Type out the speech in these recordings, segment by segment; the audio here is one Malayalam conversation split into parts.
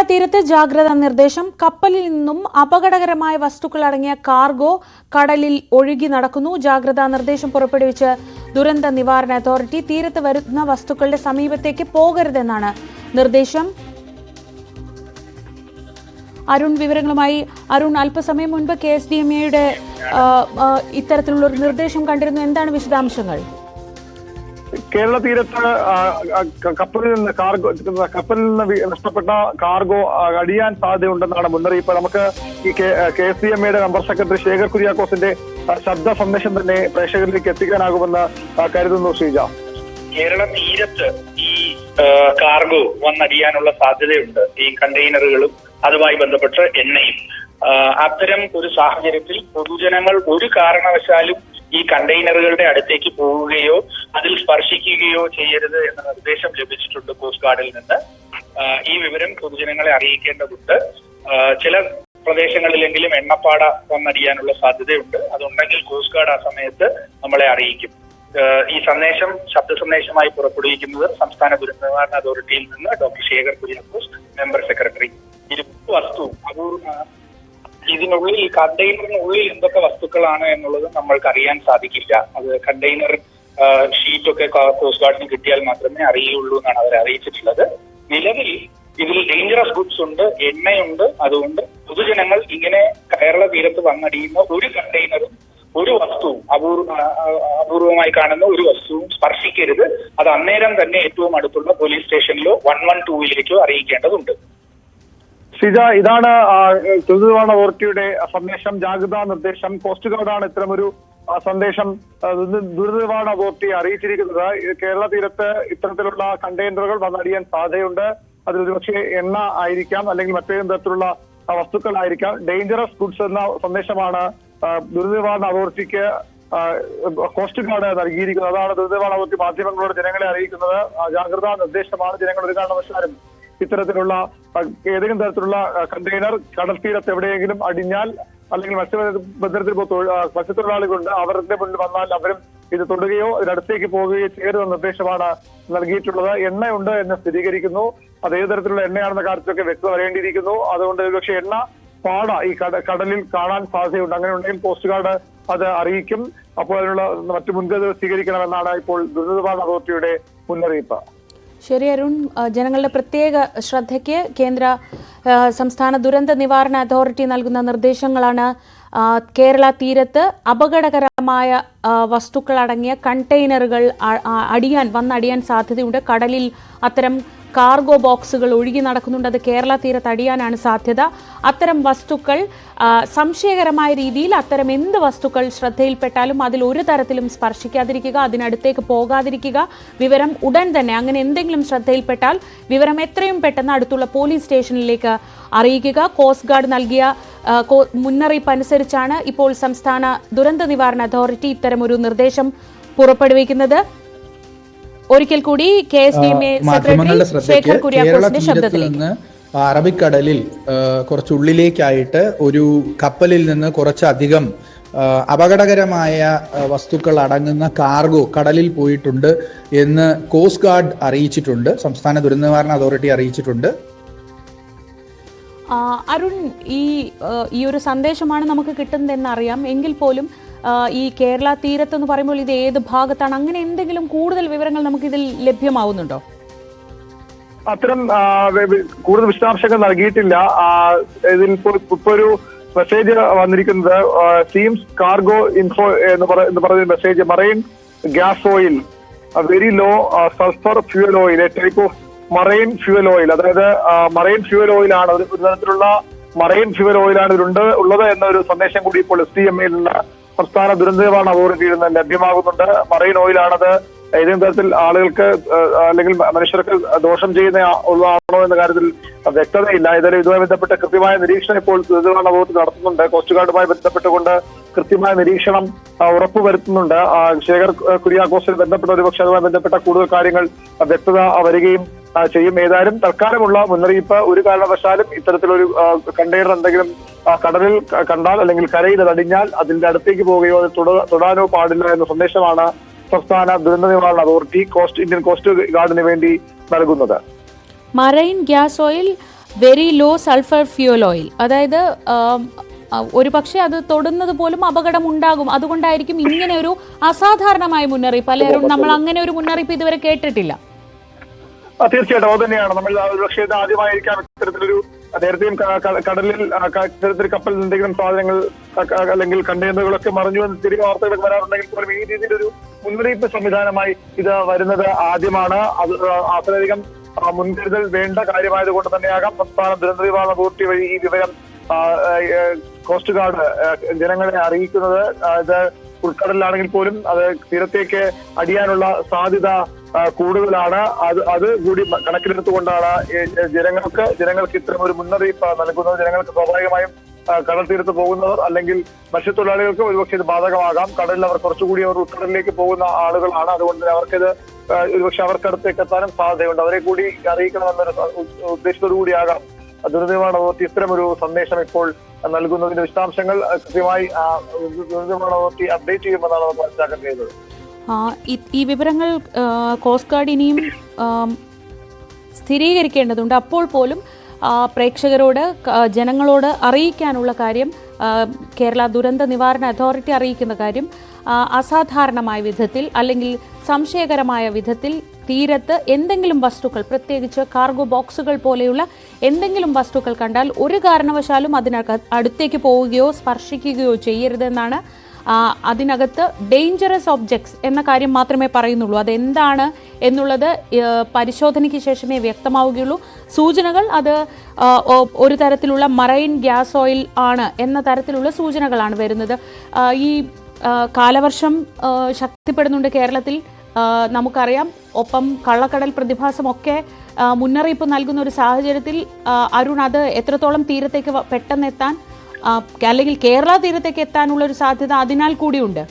തീരത്ത് ജാഗ്രതാ നിർദ്ദേശം. കപ്പലിൽ നിന്നും അപകടകരമായ വസ്തുക്കൾ അടങ്ങിയ കാർഗോ കടലിൽ ഒഴുകി നടക്കുന്നു. ജാഗ്രതാ നിർദ്ദേശം പുറപ്പെടുവിച്ച് ദുരന്ത നിവാരണ അതോറിറ്റി. തീരത്ത് വരുന്ന വസ്തുക്കളുടെ സമീപത്തേക്ക് പോകരുതെന്നാണ് നിർദ്ദേശം. അരുൺ വിവരങ്ങളുമായി. അരുൺ, അല്പസമയം മുൻപ് KSDMA ഇത്തരത്തിലുള്ള ഒരു നിർദ്ദേശം കണ്ടിരുന്നു. എന്താണ് വിശദാംശങ്ങൾ? കേരള തീരത്ത് കപ്പലിൽ നിന്ന് നഷ്ടപ്പെട്ട കാർഗോ അടിയാൻ സാധ്യതയുണ്ടെന്നാണ് മുന്നറിയിപ്പ്. നമുക്ക് ഈ KSDMA നമ്പർ സെക്രട്ടറി ശേഖർ കുര്യാക്കോസിന്റെ ശബ്ദ സന്ദേശം തന്നെ പ്രേക്ഷകരിലേക്ക് എത്തിക്കാനാകുമെന്ന് കരുതുന്നു. ശ്രീജ, കേരള തീരത്ത് ഈ കാർഗോ വന്നടിയാനുള്ള സാധ്യതയുണ്ട്. ഈ കണ്ടെയ്നറുകളും അതുമായി ബന്ധപ്പെട്ട് എണ്ണയും. അത്തരം ഒരു സാഹചര്യത്തിൽ പൊതുജനങ്ങൾ ഒരു കാരണവശാലും ഈ കണ്ടെയ്നറുകളുടെ അടുത്തേക്ക് പോവുകയോ അതിൽ സ്പർശിക്കുകയോ ചെയ്യരുത് എന്ന നിർദ്ദേശം ലഭിച്ചിട്ടുണ്ട് കോസ്റ്റ് ഗാർഡിൽ നിന്ന്. ഈ വിവരം പൊതുജനങ്ങളെ അറിയിക്കേണ്ടതുണ്ട്. ചില പ്രദേശങ്ങളിലെങ്കിലും എണ്ണപ്പാട വന്നടിയാനുള്ള സാധ്യതയുണ്ട്. അതുണ്ടെങ്കിൽ കോസ്റ്റ് ഗാർഡ് ആ സമയത്ത് നമ്മളെ അറിയിക്കും. ഈ സന്ദേശം ശബ്ദ സന്ദേശമായി പുറപ്പെടുവിക്കുന്നത് സംസ്ഥാന ദുരന്ത നിവാരണ അതോറിറ്റിയിൽ നിന്ന് doctor Shekhar Kuriakose, member secretary. ഇരുമ്പ് വസ്തു ഇതിനുള്ളിൽ, ഈ കണ്ടെയ്നറിനുള്ളിൽ എന്തൊക്കെ വസ്തുക്കളാണ് എന്നുള്ളത് നമ്മൾക്ക് അറിയാൻ സാധിക്കില്ല. അത് കണ്ടെയ്നർ ഷീറ്റൊക്കെ കോസ്റ്റ് ഗാർഡിന് കിട്ടിയാൽ മാത്രമേ അറിയുള്ളൂ എന്നാണ് അവർ അറിയിച്ചിട്ടുള്ളത്. നിലവിൽ ഇതിൽ ഡേഞ്ചറസ് ഗുഡ്സ് ഉണ്ട്, എണ്ണയുണ്ട്. അതുകൊണ്ട് പൊതുജനങ്ങൾ ഇങ്ങനെ കേരള തീരത്ത് വന്നടിയുന്ന ഒരു കണ്ടെയ്നറും ഒരു വസ്തുവും അപൂർവമായി കാണുന്ന ഒരു വസ്തുവും സ്പർശിക്കരുത്. അത് അന്നേരം തന്നെ ഏറ്റവും അടുത്തുള്ള പോലീസ് സ്റ്റേഷനിലോ 112 അറിയിക്കേണ്ടതുണ്ട്. ശ്രീജ, ഇതാണ് ദുരന്ത നിവാരണ അതോറിറ്റിയുടെ സന്ദേശം, ജാഗ്രതാ നിർദ്ദേശം. കോസ്റ്റ് ഗാർഡാണ് ഇത്തരമൊരു സന്ദേശം ദുരന്ത നിവാരണ അതോറിറ്റിയെ അറിയിച്ചിരിക്കുന്നത്. കേരള തീരത്ത് ഇത്തരത്തിലുള്ള കണ്ടെയ്നറുകൾ വന്നടിയാൻ സാധ്യതയുണ്ട്. അതിൽ ഒരുപക്ഷെ എണ്ണ ആയിരിക്കാം, അല്ലെങ്കിൽ മറ്റേതെങ്കിലും തരത്തിലുള്ള വസ്തുക്കളായിരിക്കാം. ഡേഞ്ചറസ് ഗുഡ്സ് എന്ന സന്ദേശമാണ് ദുരന്ത നിവാരണ അതോറിറ്റിക്ക് കോസ്റ്റ് ഗാർഡ് നൽകിയിരിക്കുന്നത്. അതാണ് ദുരന്ത നിവാരണ അതോറിറ്റി മാധ്യമങ്ങളോട് ജനങ്ങളെ അറിയിക്കുന്നത്. ജാഗ്രതാ നിർദ്ദേശമാണ്. ജനങ്ങൾ ഒരു കാരണവശാലും ഇത്തരത്തിലുള്ള ഏതെങ്കിലും തരത്തിലുള്ള കണ്ടെയ്നർ കടൽ തീരത്ത് എവിടെയെങ്കിലും അടിഞ്ഞാൽ, അല്ലെങ്കിൽ മത്സ്യത്തൊഴിലാളികളുണ്ട്, അവരുടെ മുന്നിൽ വന്നാൽ അവരും ഇത് തൊടുകയോ ഇതിനടുത്തേക്ക് പോകുകയോ ചെയ്യരുതെന്ന നിർദ്ദേശമാണ് നൽകിയിട്ടുള്ളത്. എണ്ണയുണ്ട് എന്ന് സ്ഥിരീകരിക്കുന്നു. അത് ഏത് തരത്തിലുള്ള എണ്ണയാണെന്ന കാര്യത്തിലൊക്കെ വ്യക്തത വരേണ്ടിയിരിക്കുന്നു. അതുകൊണ്ട് ഒരുപക്ഷെ എണ്ണ പാട ഈ കടലിൽ കാണാൻ സാധ്യതയുണ്ട്. അങ്ങനെ ഉണ്ടെങ്കിൽ കോസ്റ്റ് ഗാർഡ് അത് അറിയിക്കും. അപ്പോൾ അതിനുള്ള മറ്റു മുൻകരുതൽ സ്വീകരിക്കണമെന്നാണ് ഇപ്പോൾ ദുരന്ത നിവാരണ അതോറിറ്റിയുടെ മുന്നറിയിപ്പ്. ശരി അരുൺ, ജനങ്ങളുടെ പ്രത്യേക ശ്രദ്ധയ്ക്ക് കേന്ദ്ര സംസ്ഥാന ദുരന്ത നിവാരണ അതോറിറ്റി നൽകുന്ന നിർദ്ദേശങ്ങളാണ്. കേരള തീരത്ത് അപകടകരമായ വസ്തുക്കളടങ്ങിയ കണ്ടെയ്നറുകൾ വന്നടിയാൻ സാധ്യതയുണ്ട്. കടലിൽ അത്തരം കാർഗോ ബോക്സുകൾ ഒഴുകി നടക്കുന്നുണ്ട്. അത് കേരള തീരത്ത് അടിയാനാണ് സാധ്യത. അത്തരം വസ്തുക്കൾ സംശയകരമായ രീതിയിൽ അത്തരം എന്ത് വസ്തുക്കൾ ശ്രദ്ധയിൽപ്പെട്ടാലും അതിൽ ഒരു തരത്തിലും സ്പർശിക്കാതിരിക്കുക, അതിനടുത്തേക്ക് പോകാതിരിക്കുക. വിവരം ഉടൻ തന്നെ, അങ്ങനെ എന്തെങ്കിലും ശ്രദ്ധയിൽപ്പെട്ടാൽ വിവരം എത്രയും പെട്ടെന്ന് അടുത്തുള്ള പോലീസ് സ്റ്റേഷനിലേക്ക് അറിയിക്കുക. കോസ്റ്റ് ഗാർഡ് നൽകിയ മുന്നറിയിപ്പ് അനുസരിച്ചാണ് ഇപ്പോൾ സംസ്ഥാന ദുരന്ത നിവാരണ അതോറിറ്റി ഇത്തരമൊരു നിർദ്ദേശം പുറപ്പെടുവിക്കുന്നത്. ഒരിക്കൽ കൂടി KSDMA സെക്രട്ടറി ശേഖർ കുര്യാക്കോസിന്റെ ശബ്ദത്തിലേക്ക്. അറബിക്കടലിൽ കുറച്ചുള്ളിലേക്കായിട്ട് ഒരു കപ്പലിൽ നിന്ന് കുറച്ചധികം അപകടകരമായ വസ്തുക്കൾ അടങ്ങുന്ന കാർഗോ കടലിൽ പോയിട്ടുണ്ട് എന്ന് കോസ്റ്റ് ഗാർഡ് അറിയിച്ചിട്ടുണ്ട്. സംസ്ഥാന ദുരന്ത നിവാരണ അതോറിറ്റി അറിയിച്ചിട്ടുണ്ട്. അരുൺ, ഈ ഒരു സന്ദേശമാണ് നമുക്ക് കിട്ടുന്നതെന്ന് അറിയാം. എങ്കിൽ പോലും ഈ കേരള തീരത്ത് എന്ന് പറയുമ്പോൾ ഇത് ഏത് ഭാഗത്താണ്, അങ്ങനെ എന്തെങ്കിലും കൂടുതൽ വിവരങ്ങൾ നമുക്ക് ഇതിൽ ലഭ്യമാവുന്നുണ്ടോ? അത്തരം കൂടുതൽ വിശദാംശങ്ങൾ നൽകിയിട്ടില്ല. ഇതിൽ ഇപ്പൊ ഒരു മെസ്സേജ് വന്നിരിക്കുന്നത് സീംസ് കാർഗോ ഇൻഫോ എന്ന് പറയുന്ന message. Marine gas oil, very low sulphur fuel oil, a type of marine fuel oil. അതായത് മറൈൻ ഫ്യൂൽ ഓയിലാണ്, ഒരു തരത്തിലുള്ള മറൈൻ ഫ്യൂൽ ഓയിലാണ് ഉള്ളത് എന്നൊരു സന്ദേശം കൂടി ഇപ്പോൾ SDMA നിന്ന്, സംസ്ഥാന ദുരന്ത നിവാരണ അതോറിറ്റിയിൽ നിന്ന് ലഭ്യമാകുന്നുണ്ട്. മറൈൻ ഓയിലാണത്. ഏതെങ്കിലും തരത്തിൽ ആളുകൾക്ക് അല്ലെങ്കിൽ മനുഷ്യർക്ക് ദോഷം ചെയ്യുന്ന ഉള്ളതാണോ എന്ന കാര്യത്തിൽ വ്യക്തതയില്ല. ഏതായാലും ഇതുമായി ബന്ധപ്പെട്ട കൃത്യമായ നിരീക്ഷണം ഇപ്പോൾ ദുരന്ത നിവാരണ അതോറിറ്റി നടത്തുന്നുണ്ട്. കോസ്റ്റ് ഗാർഡുമായി ബന്ധപ്പെട്ടുകൊണ്ട് കൃത്യമായ നിരീക്ഷണം ഉറപ്പുവരുത്തുന്നുണ്ട്. ശേഖർ കുര്യാക്കോസിൽ ബന്ധപ്പെട്ട ഒരുപക്ഷെ അതുമായി ബന്ധപ്പെട്ട കൂടുതൽ കാര്യങ്ങൾ വ്യക്തത വരികയും ചെയ്യും. ഏതായാലും തൽക്കാലമുള്ള മുന്നറിയിപ്പ്, ഒരു കാരണവശാലും ഇത്തരത്തിലൊരു കണ്ടെയ്നർ എന്തെങ്കിലും കടലിൽ കണ്ടാൽ അല്ലെങ്കിൽ കരയിൽ തടിഞ്ഞാൽ അതിന്റെ അടുത്തേക്ക് പോവുകയോ അത് തൊടാനോ പാടില്ല എന്ന സന്ദേശമാണ് സംസ്ഥാന ദുരന്ത നിവാരണ അതോറിറ്റി ഇന്ത്യൻ കോസ്റ്റ് ഗാർഡിന് വേണ്ടി നൽകുന്നത്. Marine gas oil very low sulphur fuel oil. അതായത് ഒരു പക്ഷേ അത് തൊടുന്നത് പോലും അപകടം ഉണ്ടാകും. അതുകൊണ്ടായിരിക്കും ഇങ്ങനെ ഒരു അസാധാരണമായ മുന്നറിയിപ്പ്. പലരും നമ്മൾ അങ്ങനെ ഒരു മുന്നറിയിപ്പ് ഇതുവരെ കേട്ടിട്ടില്ല. തീർച്ചയായിട്ടും അത് തന്നെയാണ്. നമ്മൾ ഒരുപക്ഷെ ഇത് ആദ്യമായിരിക്കാം ഇത്തരത്തിലൊരു, നേരത്തെയും കടലിൽ ഇത്തരത്തിൽ കപ്പലിൽ എന്തെങ്കിലും സാധനങ്ങൾ അല്ലെങ്കിൽ കണ്ടെയ്നറുകളൊക്കെ മറിഞ്ഞു എന്ന് തിരികെ വാർത്തകൾ വരാറുണ്ടെങ്കിൽ പോലും ഈ രീതിയിലൊരു മുന്നറിയിപ്പ് സംവിധാനമായി ഇത് വരുന്നത് ആദ്യമാണ്. അത് അത്രയധികം മുൻകരുതൽ വേണ്ട കാര്യമായതുകൊണ്ട് തന്നെയാകാം സംസ്ഥാന ദുരന്ത നിവാരണ അതോറിറ്റി വഴി ഈ വിവരം കോസ്റ്റ് ഗാർഡ് ജനങ്ങളെ അറിയിക്കുന്നത്. ഇത് ഉൾക്കടലിലാണെങ്കിൽ പോലും അത് തീരത്തേക്ക് അടിയാനുള്ള സാധ്യത കൂടുതലാണ്. അത് കൂടി കണക്കിലെടുത്തുകൊണ്ടാണ് ജനങ്ങൾക്ക് ഇത്തരം ഒരു മുന്നറിയിപ്പ് നൽകുന്നത്. ജനങ്ങൾക്ക് സ്വാഭാവികമായും കടൽ തീരത്ത് പോകുന്നവർ അല്ലെങ്കിൽ മത്സ്യത്തൊഴിലാളികൾക്ക് ഒരുപക്ഷെ ഇത് ബാധകമാകാം. കടലിൽ അവർ കുറച്ചുകൂടി അവർ ഉൾക്കടലിലേക്ക് പോകുന്ന ആളുകളാണ്. അതുകൊണ്ട് അവർക്കിത് ഒരുപക്ഷെ അവർക്കടുത്തേക്ക് എത്താനും സാധ്യതയുണ്ട്. അവരെ കൂടി അറിയിക്കണമെന്നൊരു ഉദ്ദേശത്തോടു കൂടിയാകാം ദുരന്ത നിവാരണ അതോറിറ്റി ഇത്തരം ഒരു സന്ദേശം ഇപ്പോൾ നൽകുന്നതിന്റെ വിശദാംശങ്ങൾ കൃത്യമായി ദുരന്ത നിവാരണ അതോറിറ്റി അപ്ഡേറ്റ് ചെയ്യുമെന്നാണ് നമുക്ക് മനസ്സിലാക്കാൻ കഴിയുന്നത്. ഈ വിവരങ്ങൾ കോസ്റ്റ് ഗാർഡ് ഇനിയും സ്ഥിരീകരിക്കേണ്ടതുണ്ട്. അപ്പോൾ പോലും പ്രേക്ഷകരോട്, ജനങ്ങളോട് അറിയിക്കാനുള്ള കാര്യം, കേരള ദുരന്ത നിവാരണ അതോറിറ്റി അറിയിക്കുന്ന കാര്യം, അസാധാരണമായ വിധത്തിൽ അല്ലെങ്കിൽ സംശയകരമായ വിധത്തിൽ തീരത്ത് എന്തെങ്കിലും വസ്തുക്കൾ, പ്രത്യേകിച്ച് കാർഗോ ബോക്സുകൾ പോലെയുള്ള എന്തെങ്കിലും വസ്തുക്കൾ കണ്ടാൽ ഒരു കാരണവശാലും അടുത്തേക്ക് പോവുകയോ സ്പർശിക്കുകയോ ചെയ്യരുതെന്നാണ്. അതിനകത്ത് ഡേഞ്ചറസ് ഒബ്ജക്ട്സ് എന്ന കാര്യം മാത്രമേ പറയുന്നുള്ളൂ. അതെന്താണ് എന്നുള്ളത് പരിശോധനയ്ക്ക് ശേഷമേ വ്യക്തമാവുകയുള്ളൂ. സൂചനകൾ അത് ഒരു തരത്തിലുള്ള മറൈൻ ഗ്യാസ് ഓയിൽ ആണ് എന്ന തരത്തിലുള്ള സൂചനകളാണ് വരുന്നത്. ഈ കാലവർഷം ശക്തിപ്പെടുന്നുണ്ട് കേരളത്തിൽ, നമുക്കറിയാം. ഒപ്പം കള്ളക്കടൽ പ്രതിഭാസമൊക്കെ മുന്നറിയിപ്പ് നൽകുന്ന ഒരു സാഹചര്യത്തിൽ അരുൺ, അത് എത്രത്തോളം തീരത്തേക്ക് പെട്ടെന്ന് എത്താൻ അല്ലെങ്കിൽ കേരള തീരത്തേക്ക് എത്താനുള്ള ഒരു സാധ്യത അതിനാൽ കൂടിയുണ്ട്.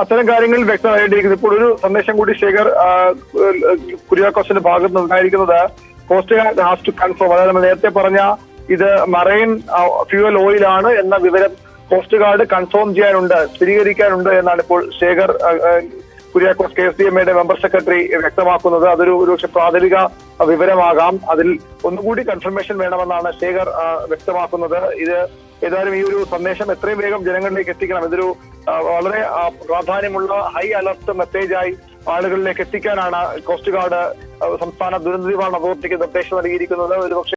അത്തരം കാര്യങ്ങൾ വ്യക്തമായിട്ടിരിക്കുന്നത്. ഇപ്പോൾ ഒരു സന്ദേശം കൂടി ശേഖർ കുര്യാക്കോസിന്റെ ഭാഗത്ത് നിന്ന് ഉണ്ടായിരിക്കുന്നത്, coast guard has to confirm, അതായത് നമ്മൾ നേരത്തെ പറഞ്ഞ ഇത് മറൈൻ ഫ്യൂവൽ ഓയിൽ ആണ് എന്ന വിവരം കോസ്റ്റ് ഗാർഡ് കൺഫേം ചെയ്യാനുണ്ട്, സ്ഥിരീകരിക്കാനുണ്ട് എന്നാണ് ഇപ്പോൾ Shekhar Kuriakose KSDMA member secretary വ്യക്തമാക്കുന്നത്. അതൊരു പ്രാഥമിക വിവരമാകാം. അതിൽ ഒന്നുകൂടി കൺഫർമേഷൻ വേണമെന്നാണ് ശേഖർ വ്യക്തമാക്കുന്നത്. ഇത് ഏതായാലും ഈ ഒരു സന്ദേശം എത്രയും വേഗം ജനങ്ങളിലേക്ക് എത്തിക്കണം. ഇതൊരു വളരെ പ്രാധാന്യമുള്ള ഹൈ അലർട്ട് മെസ്സേജായി ആളുകളിലേക്ക് എത്തിക്കാനാണ് കോസ്റ്റ് ഗാർഡ് സംസ്ഥാന ദുരന്ത നിവാരണ അതോറിറ്റിക്ക് നിർദ്ദേശം നൽകിയിരിക്കുന്നത്. ഒരുപക്ഷെ